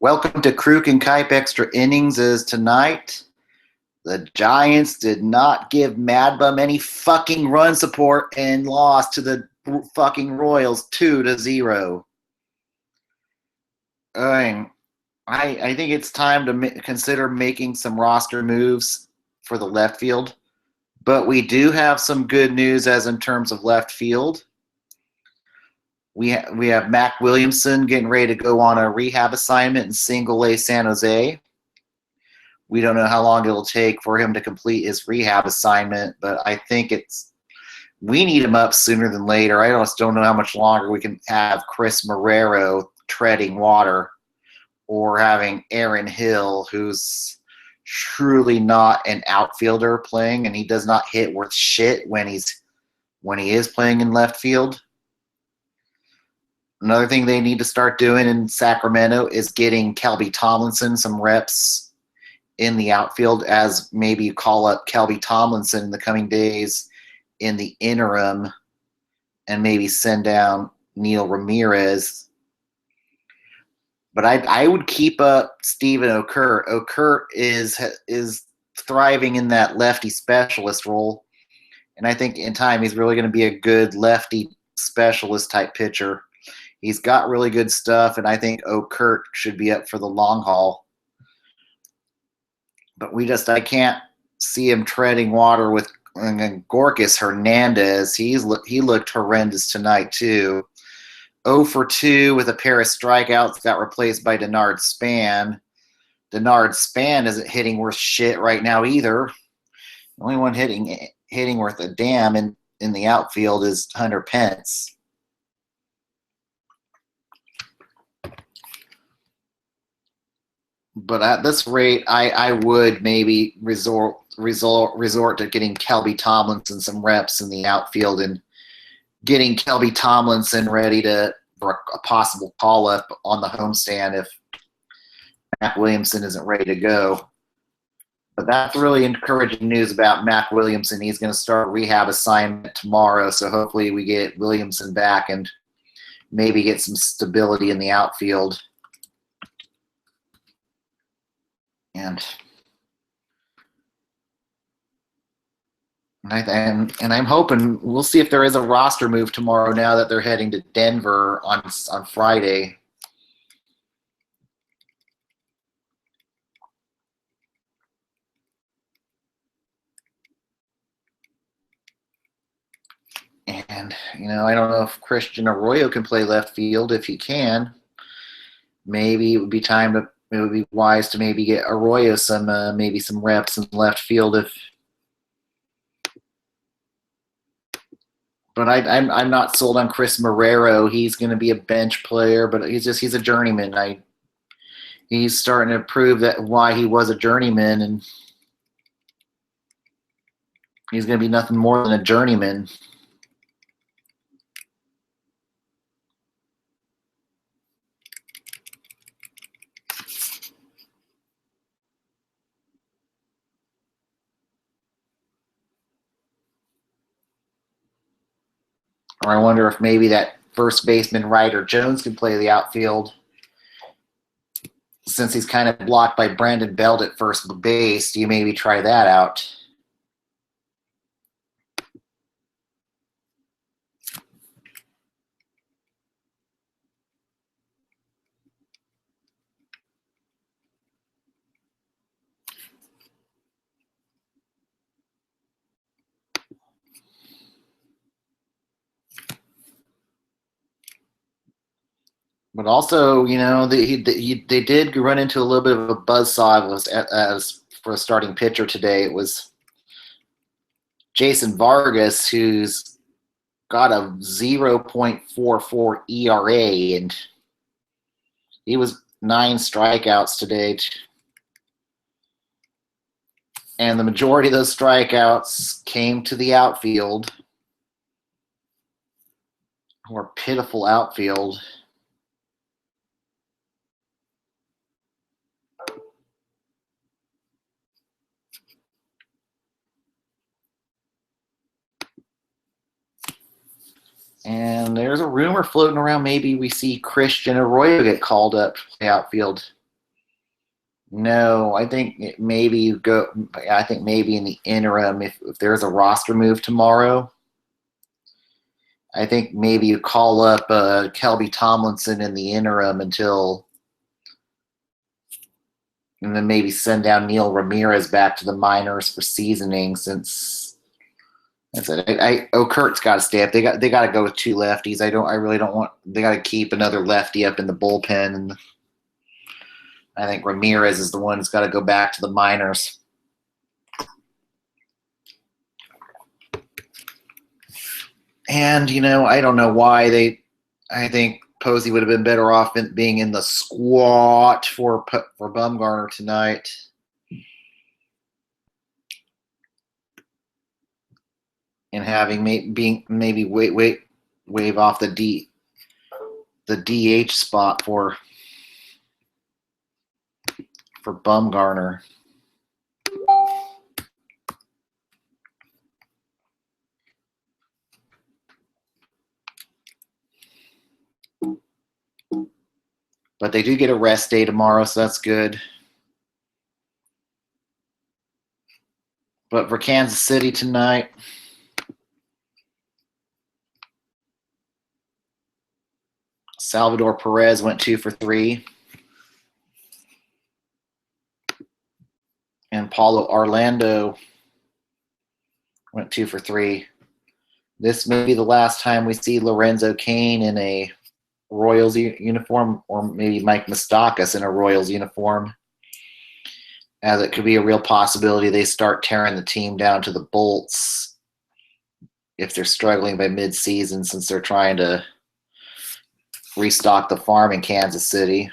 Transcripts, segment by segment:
Welcome to Kruk and Kuip Extra Innings. Is tonight the Giants did not give Madbum any fucking run support and lost to the fucking Royals 2-0. I think it's time to consider making some roster moves for the left field, but we do have some good news as in terms of left field. We have Mac Williamson getting ready to go on a rehab assignment in Single A San Jose. We don't know how long it'll take for him to complete his rehab assignment, but I think we need him up sooner than later. I just don't know how much longer we can have Chris Marrero treading water or having Aaron Hill, who's truly not an outfielder playing, and he does not hit worth shit when he is playing in left field. Another thing they need to start doing in Sacramento is getting Kelby Tomlinson some reps in the outfield, as maybe you call up Kelby Tomlinson in the coming days in the interim and maybe send down Neil Ramirez. But I would keep up Steven Okert. Okert is thriving in that lefty specialist role, and I think in time he's really going to be a good lefty specialist type pitcher. He's got really good stuff, and I think Okert should be up for the long haul. But I can't see him treading water with Gorkis Hernandez. He looked horrendous tonight too. 0 for 2 with a pair of strikeouts, got replaced by Denard Span. Denard Span isn't hitting worth shit right now either. The only one hitting worth a damn in the outfield is Hunter Pence. But at this rate, I would maybe resort to getting Kelby Tomlinson some reps in the outfield and getting Kelby Tomlinson ready for a possible call-up on the homestand if Mac Williamson isn't ready to go. But that's really encouraging news about Mac Williamson. He's going to start rehab assignment tomorrow, so hopefully we get Williamson back and maybe get some stability in the outfield. And I'm hoping we'll see if there is a roster move tomorrow now that they're heading to Denver on Friday. And, I don't know if Christian Arroyo can play left field. If he can, maybe it would be wise to maybe get Arroyo some reps in left field But I'm not sold on Chris Marrero. He's going to be a bench player, but he's a journeyman. He's starting to prove that why he was a journeyman, and he's going to be nothing more than a journeyman. Or I wonder if maybe that first baseman Ryder Jones can play the outfield, since he's kind of blocked by Brandon Belt at first base. Do you maybe try that out? But also, they did run into a little bit of a buzzsaw as for a starting pitcher today. It was Jason Vargas, who's got a 0.44 ERA, and he was 9 strikeouts today. And the majority of those strikeouts came to the outfield, or pitiful outfield. And there's a rumor floating around maybe we see Christian Arroyo get called up to play outfield No, I think maybe you go. I think maybe in the interim, if there's a roster move tomorrow, I think maybe you call up Kelby Tomlinson in the interim until, and then maybe send down Neil Ramirez back to the minors for seasoning. Since that's it, Kurt's got to stay up. They got to go with two lefties. I really don't want. They got to keep another lefty up in the bullpen, and I think Ramirez is the one who's got to go back to the minors. And, I don't know why I think Posey would have been better off being in the squat for Bumgarner tonight. And having maybe wave off the DH spot for Bumgarner. But they do get a rest day tomorrow, so that's good. But for Kansas City tonight, Salvador Perez went 2 for 3. And Paulo Orlando went 2 for 3. This may be the last time we see Lorenzo Cain in a Royals uniform, or maybe Mike Moustakas in a Royals uniform, as it could be a real possibility they start tearing the team down to the bolts if they're struggling by mid-season, since they're trying to restock the farm in Kansas City.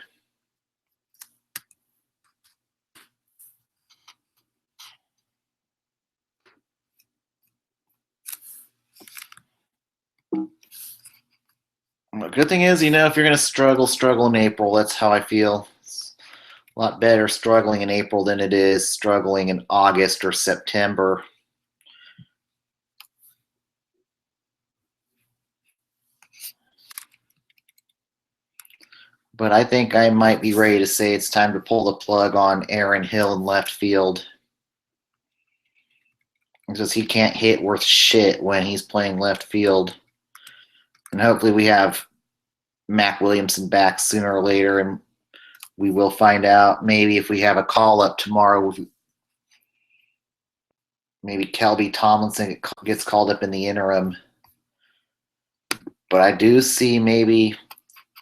The good thing is, if you're going to struggle in April. That's how I feel. It's a lot better struggling in April than it is struggling in August or September. But I think I might be ready to say it's time to pull the plug on Aaron Hill in left field, because he can't hit worth shit when he's playing left field. And hopefully we have Mac Williamson back sooner or later, and we will find out maybe if we have a call-up tomorrow. Maybe Kelby Tomlinson gets called up in the interim. But I do see maybe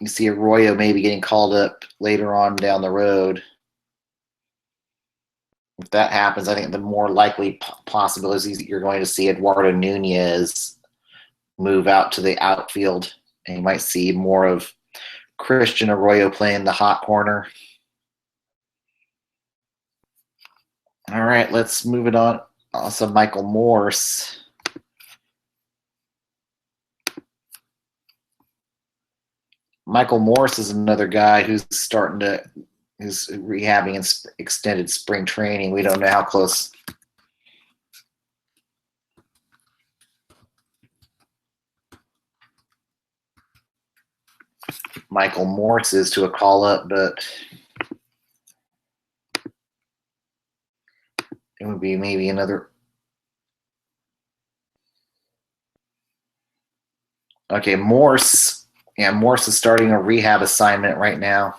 you see Arroyo maybe getting called up later on down the road. If that happens, I think the more likely possibilities that you're going to see Eduardo Nunez move out to the outfield, and you might see more of Christian Arroyo playing the hot corner. All right, let's move it on. Also, Michael Morse. Michael Morse is another guy who's rehabbing in extended spring training. We don't know how close. Michael Morse is to a call-up, but it would be maybe another. Okay, Morse. Yeah, Morse is starting a rehab assignment right now.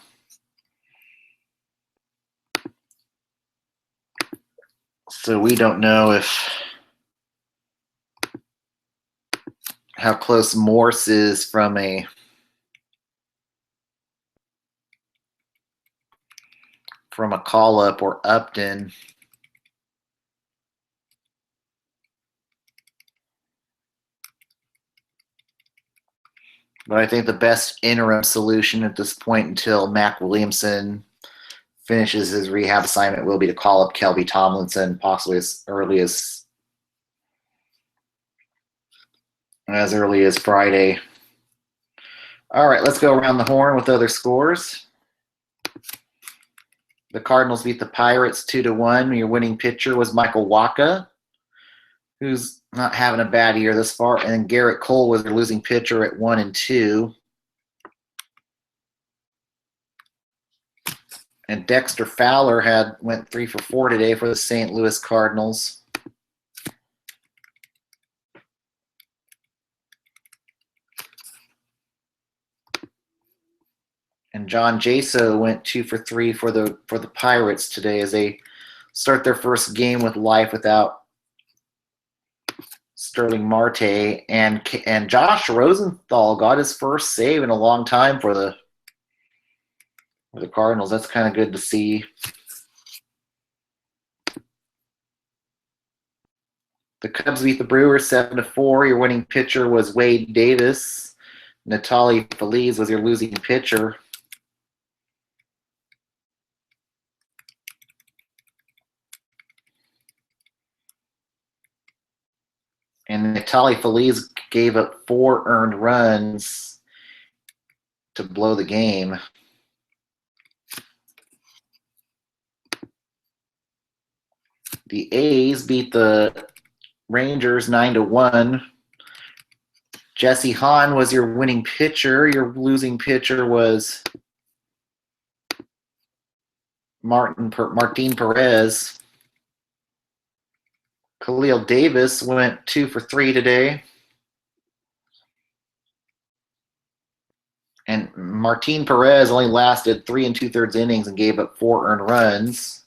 So we don't know how close Morse is from a call-up or Upton. But I think the best interim solution at this point until Mac Williamson finishes his rehab assignment will be to call up Kelby Tomlinson, possibly as early as Friday. All right, let's go around the horn with other scores. The Cardinals beat the Pirates 2-1. Your winning pitcher was Michael Wacha, who's not having a bad year this far. And Garrett Cole was their losing pitcher at 1-2. And Dexter Fowler went 3 for 4 today for the St. Louis Cardinals. And John Jaso went 2 for 3 for the Pirates today as they start their first game with life without Sterling Marte. And Josh Rosenthal got his first save in a long time for the Cardinals. That's kind of good to see. The Cubs beat the Brewers 7-4. Your winning pitcher was Wade Davis. Natali Feliz was your losing pitcher. And Natali Feliz gave up 4 earned runs to blow the game. The A's beat the Rangers 9-1. Jesse Hahn was your winning pitcher. Your losing pitcher was Martin Perez. Khalil Davis went 2 for 3 today. And Martin Perez only lasted 3 2/3 innings and gave up 4 earned runs.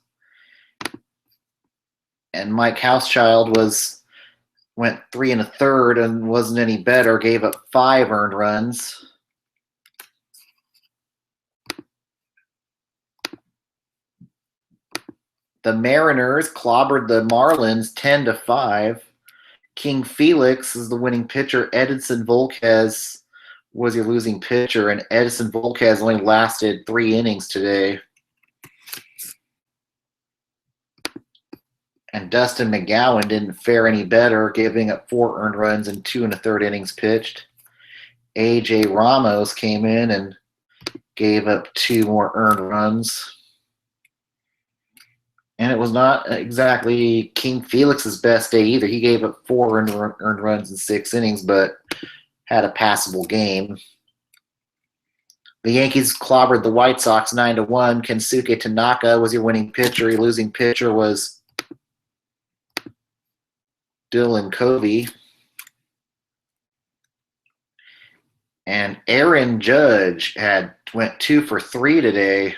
And Mike Housechild went 3 1/3 and wasn't any better, gave up 5 earned runs. The Mariners clobbered the Marlins 10-5. King Felix is the winning pitcher. Edinson Volquez was your losing pitcher, and Edinson Volquez only lasted 3 innings today. And Dustin McGowan didn't fare any better, giving up 4 earned runs in 2 1/3 innings pitched. A.J. Ramos came in and gave up 2 more earned runs. And it was not exactly King Felix's best day either. He gave up 4 earned runs in 6 innings, but had a passable game. The Yankees clobbered the White Sox 9-1. Kensuke Tanaka was your winning pitcher. Your losing pitcher was Dylan Covey. And Aaron Judge went 2 for 3 today.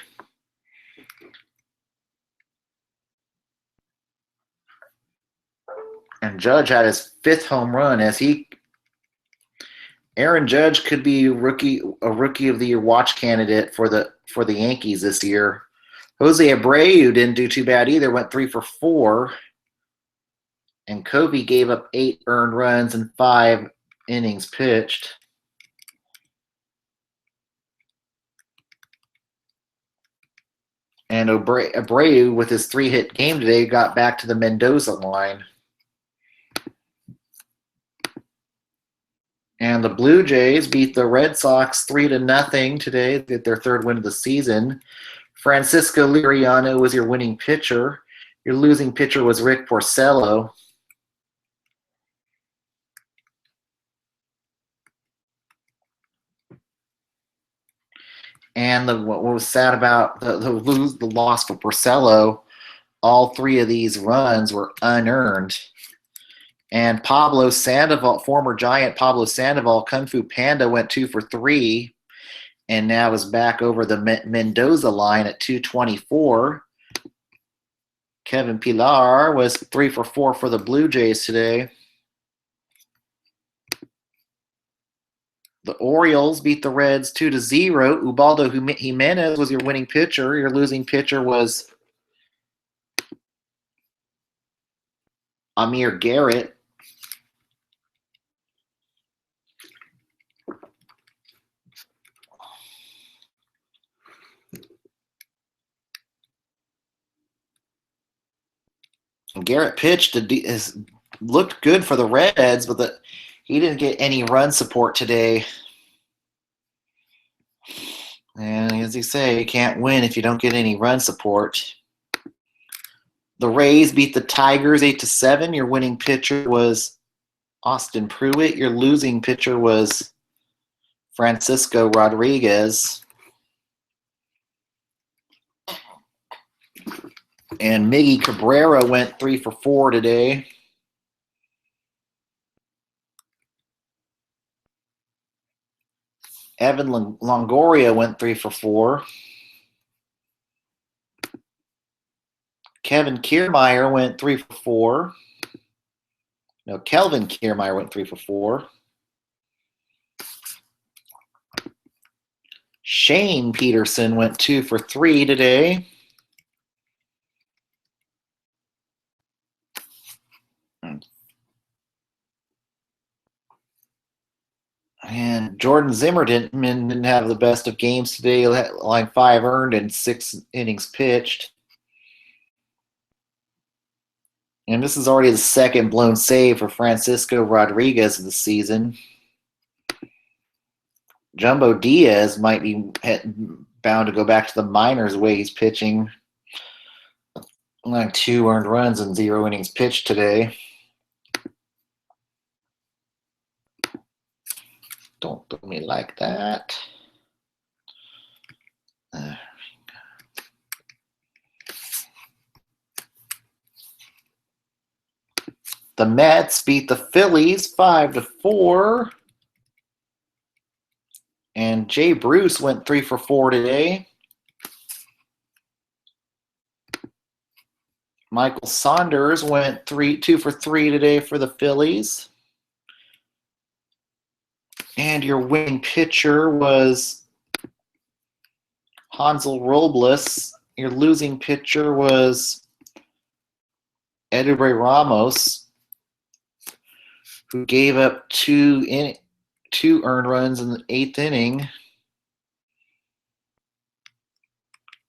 And Judge had his 5th home run Aaron Judge could be a rookie of the year watch candidate for the Yankees this year. Jose Abreu didn't do too bad either, went 3 for 4. And Covey gave up 8 earned runs and 5 innings pitched. And Abreu, with his 3-hit game today, got back to the Mendoza line. And the Blue Jays beat the Red Sox 3-0 today, get their 3rd win of the season. Francisco Liriano was your winning pitcher. Your losing pitcher was Rick Porcello. And what was sad about the loss for Porcello, all 3 of these runs were unearned. And Pablo Sandoval, former Giant Pablo Sandoval, Kung Fu Panda, went 2 for 3 and now is back over the Mendoza line at 224. Kevin Pillar was 3 for 4 for the Blue Jays today. The Orioles beat the Reds 2-0. Ubaldo Jimenez was your winning pitcher. Your losing pitcher was Amir Garrett. Garrett pitched looked good for the Reds, but he didn't get any run support today. And as you say, you can't win if you don't get any run support. The Rays beat the Tigers 8-7. Your winning pitcher was Austin Pruitt. Your losing pitcher was Francisco Rodriguez. And Miggy Cabrera went 3 for 4 today. Evan Longoria went 3 for 4. Kevin Kiermaier went 3 for 4. No, Kelvin Kiermaier went 3 for 4. Shane Peterson went 2 for 3 today. And Jordan Zimmerman didn't have the best of games today, like 5 earned and 6 innings pitched. And this is already the second blown save for Francisco Rodriguez of the season. Jumbo Diaz might be bound to go back to the minors the way he's pitching. Like 2 earned runs and 0 innings pitched today. Don't do me like that. The Mets beat the Phillies 5-4. And Jay Bruce went 3 for 4 today. Michael Saunders went 2 for 3 today for the Phillies. And your winning pitcher was Hansel Robles. Your losing pitcher was Eduardo Ramos, who gave up 2 earned runs in the 8th inning.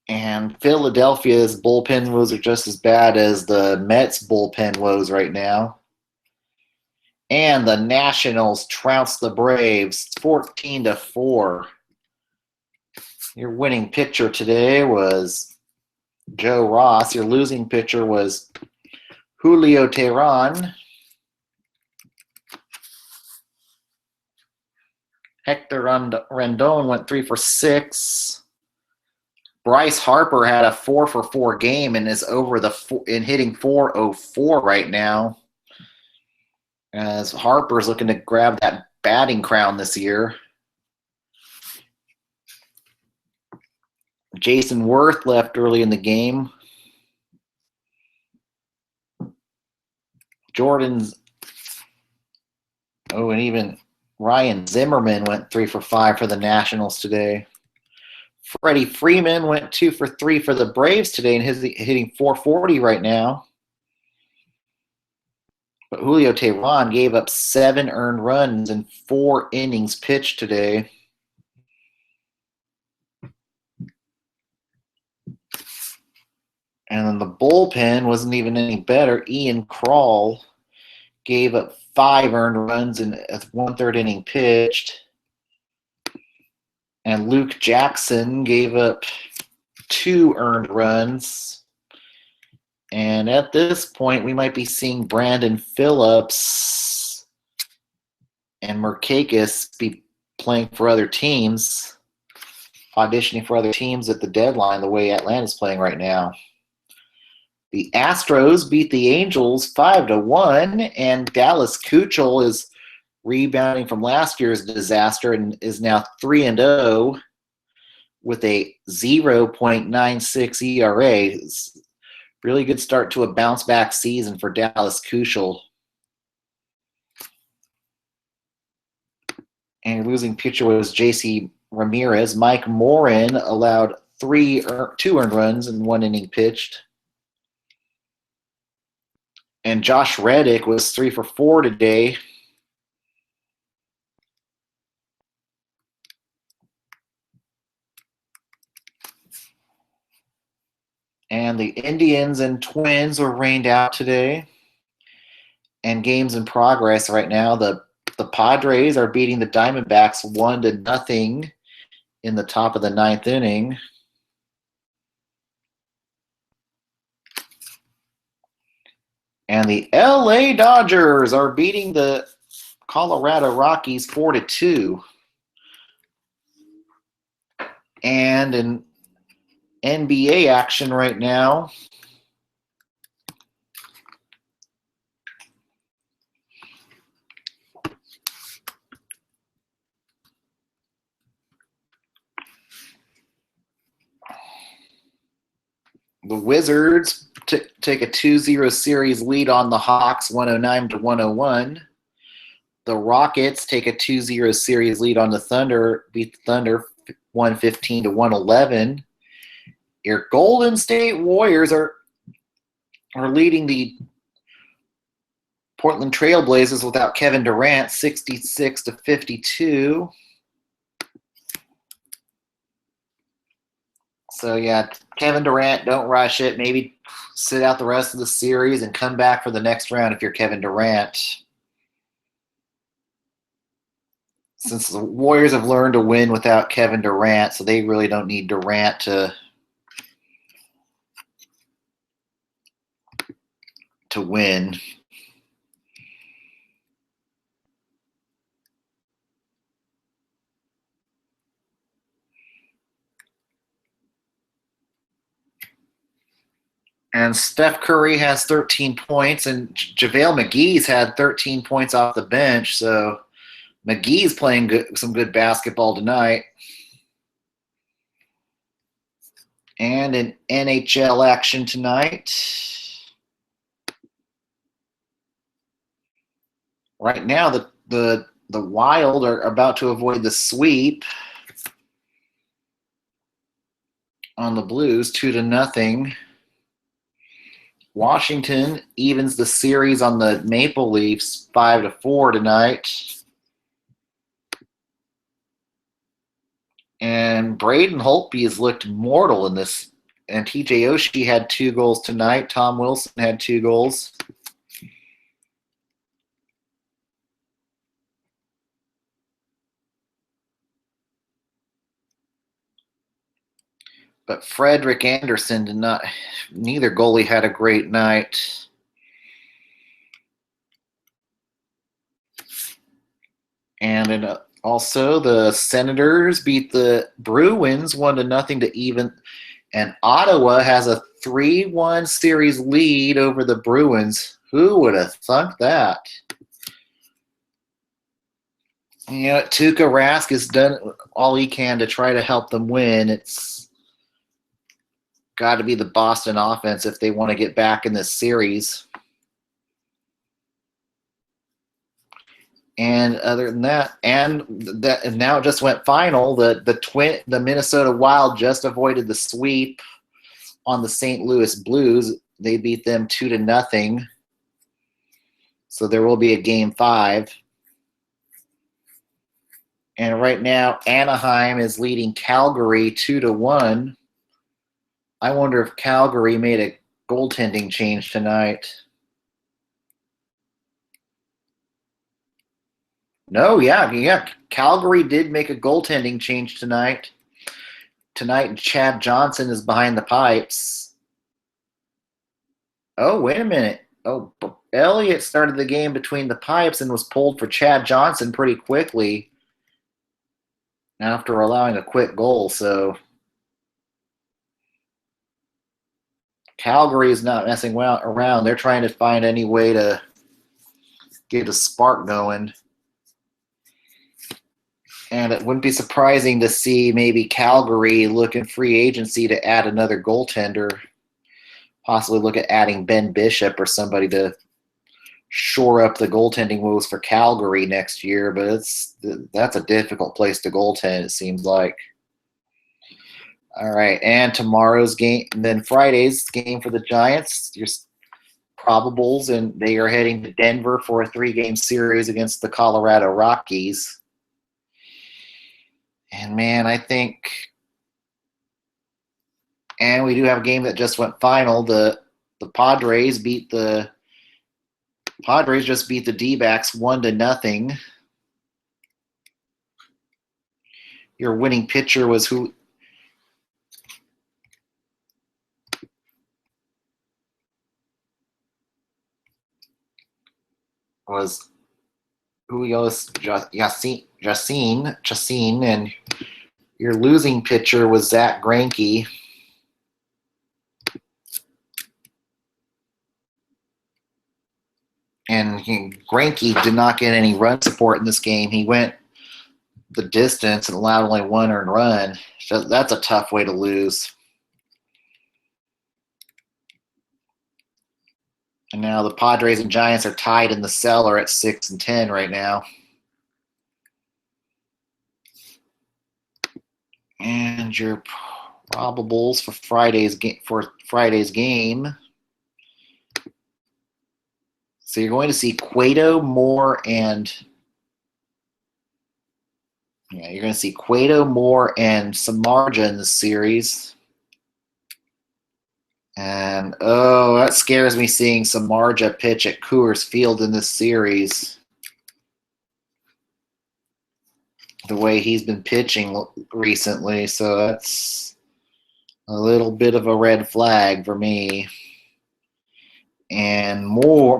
And Philadelphia's bullpen woes are just as bad as the Mets' bullpen woes right now. And the Nationals trounced the Braves 14-4. Your winning pitcher today was Joe Ross. Your losing pitcher was Julio Teheran. Hector Rendon went 3 for 6. Bryce Harper had a 4 for 4 game and is over in hitting 404 right now. As Harper's looking to grab that batting crown this year. Jason Worth left early in the game. And even Ryan Zimmerman went 3 for 5 for the Nationals today. Freddie Freeman went 2 for 3 for the Braves today and hitting 440 right now. But Julio Teheran gave up 7 earned runs and 4 innings pitched today. And then the bullpen wasn't even any better. Ian Krall gave up 5 earned runs and a 1/3 inning pitched. And Luke Jackson gave up 2 earned runs. And at this point, we might be seeing Brandon Phillips and Markakis be playing for other teams, auditioning for other teams at the deadline, the way Atlanta's playing right now. The Astros beat the Angels 5-1, and Dallas Keuchel is rebounding from last year's disaster and is now 3-0 with a 0.96 ERA. It's really good start to a bounce-back season for Dallas Keuchel. And losing pitcher was J.C. Ramirez. Mike Morin allowed 2 earned runs and 1 inning pitched. And Josh Reddick was 3 for 4 today. And the Indians and Twins were rained out today. And games in progress right now. The Padres are beating the Diamondbacks 1-0 in the top of the 9th inning. And the LA Dodgers are beating the Colorado Rockies 4-2. And in NBA action right now, The Wizards take a 2-0 series lead on the Hawks, 109-101. The Rockets take a 2-0 series lead on the Thunder, beat the Thunder 115-111. Your Golden State Warriors are leading the Portland Trail Blazers without Kevin Durant, 66-52. So, yeah, Kevin Durant, don't rush it. Maybe sit out the rest of the series and come back for the next round if you're Kevin Durant. Since the Warriors have learned to win without Kevin Durant, so they really don't need Durant to win. And Steph Curry has 13 points, and JaVale McGee's had 13 points off the bench. So McGee's playing some good basketball tonight. And in NHL action tonight, right now the Wild are about to avoid the sweep on the Blues, 2-0. Washington evens the series on the Maple Leafs 5-4 tonight. And Braden Holtby has looked mortal in this. And TJ Oshie had 2 goals tonight. Tom Wilson had 2 goals. But Frederick Anderson did not. Neither goalie had a great night. And also the Senators beat the Bruins 1-0 to even. And Ottawa has a 3-1 series lead over the Bruins. Who would have thunk that? You know, Tuukka Rask has done all he can to try to help them win. It's got to be the Boston offense if they want to get back in this series. And other than that, and now it just went final. The Minnesota Wild just avoided the sweep on the St. Louis Blues. They beat them 2-0. So there will be a game 5. And right now, Anaheim is leading Calgary 2-1. I wonder if Calgary made a goaltending change tonight. No, yeah. Calgary did make a goaltending change tonight. Tonight, Chad Johnson is behind the pipes. Oh, wait a minute. Oh, Elliott started the game between the pipes and was pulled for Chad Johnson pretty quickly after allowing a quick goal. So Calgary is not messing around. They're trying to find any way to get a spark going. And it wouldn't be surprising to see maybe Calgary look in free agency to add another goaltender. Possibly look at adding Ben Bishop or somebody to shore up the goaltending moves for Calgary next year. But that's a difficult place to goaltend, it seems like. All right, and tomorrow's game, and then Friday's game for the Giants, your probables, and they are heading to Denver for a 3-game series against the Colorado Rockies. And man, I think, and we do have a game that just went final. The Padres just beat the D-backs 1-0. Your winning pitcher was who? Was Julio Chacin, and your losing pitcher was Zach Greinke. And Greinke did not get any run support in this game. He went the distance and allowed only 1 earned run. So that's a tough way to lose. And now the Padres and Giants are tied in the cellar at 6-10 right now. And your probables for Friday's game. So you're going to see Cueto, Moore, and Samardzija in the series. And that scares me, seeing Samardzija pitch at Coors Field in this series. The way he's been pitching recently, so that's a little bit of a red flag for me. And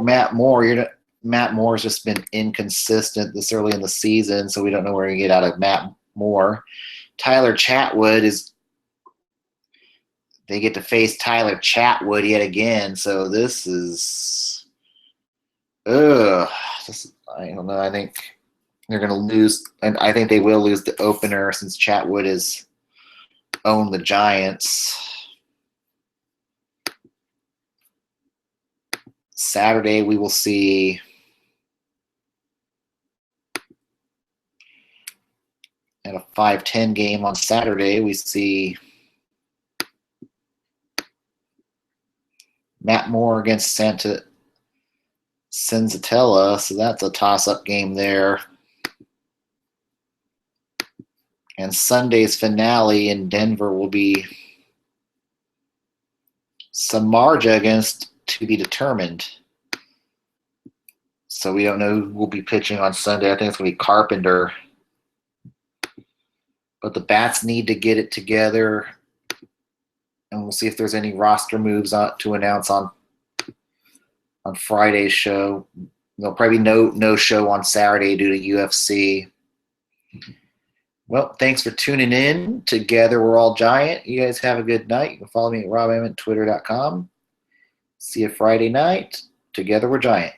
Matt Moore's just been inconsistent this early in the season, so we don't know where to get out of Matt Moore. Tyler Chatwood they get to face Tyler Chatwood yet again, so this is I don't know. I think they're going to lose, and I think they will lose the opener since Chatwood has owned the Giants. Saturday, we will see at a 5-10 game on Saturday, we see Matt Moore against Senzatella, so that's a toss-up game there. And Sunday's finale in Denver will be Samardzija against to be determined. So we don't know who will be pitching on Sunday. I think it's going to be Carpenter. But the Bats need to get it together. And we'll see if there's any roster moves to announce on Friday's show. There'll probably be no show on Saturday due to UFC. Well, thanks for tuning in. Together we're all Giant. You guys have a good night. You can follow me at RobEmmett, Twitter.com. See you Friday night. Together we're Giant.